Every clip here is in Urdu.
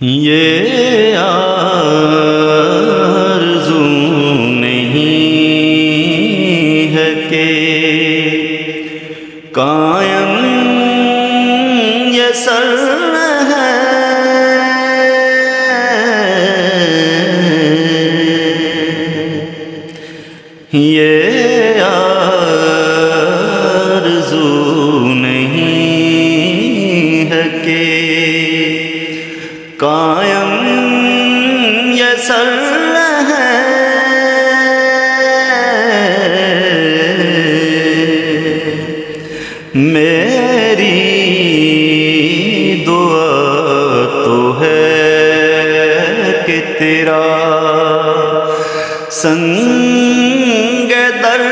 یہ آرزو نہیں ہے کہ قائم یہ سر ہے، یہ آرزو نہیں ہے کہ قائم یہ سر ہے، میری دعا تو ہے کہ تیرا سنگ در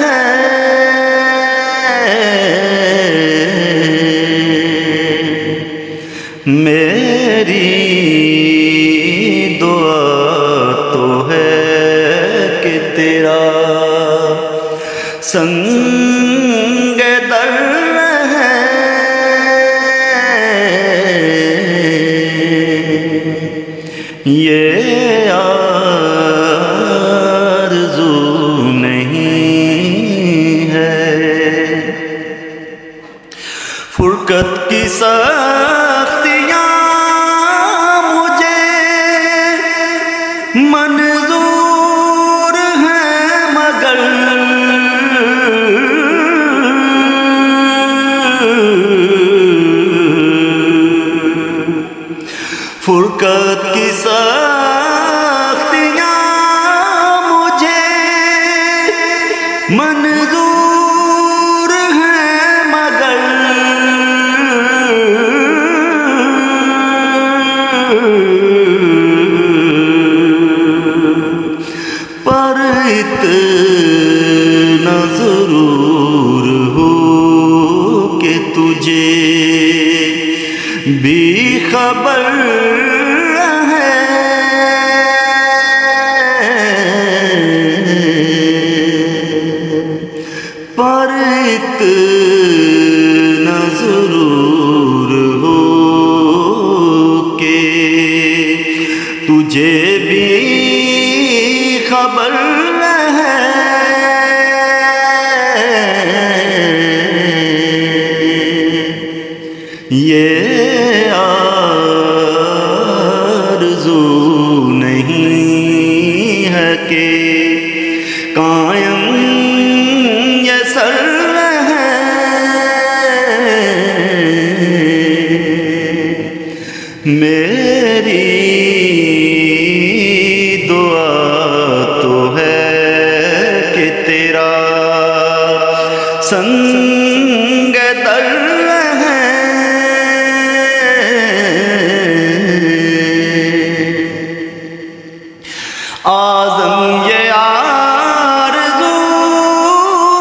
ہے، میری دعا تو ہے کہ تیرا سنگ در ہے، یہ آرزو نہیں ہے۔ فرقت کی سختیاں مجھے منظور ہیں، مگر فرقت کی سختیاں مجھے منظور ہیں، مگر پر اتنا ضرور ہو کہ تجھے بھی خبر ہے، پر اتنا ضرور ہو کہ تجھے بھی خبر ہے، یہ آرزو نہیں ہے کہ قائم یہ سر ہے، میری دعا تو ہے کہ تیرا سنگ در ہے، اعظم یہ آرزو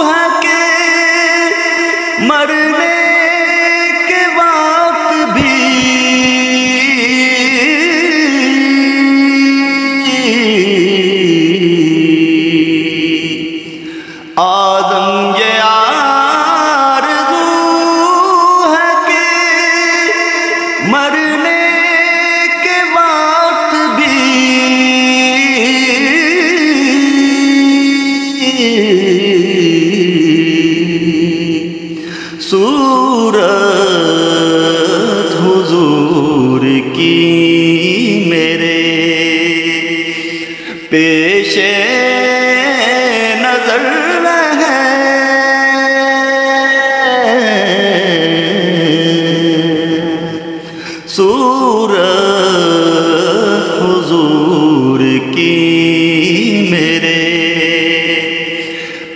ہے کہ مرنے کے وقت بھی اعظم یہ آرزو ہے کہ مرنے کے وقت بھی صورت حضور کی میرے پیش نظر ہے، صورت حضور کی میرے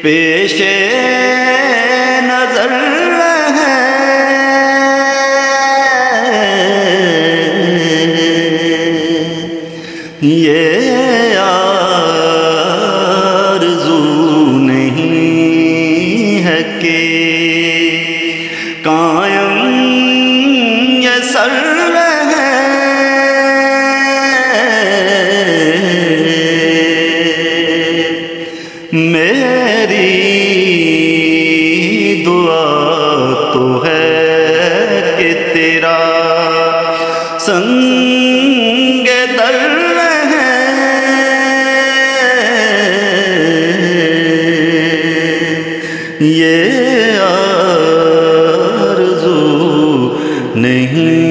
پیش نظر ہے، یہ آرزو نہیں ہے کہ قائم یہ سر ہے، میری دعا تو ہے کہ تیرا سنگ یہ آرزو نہیں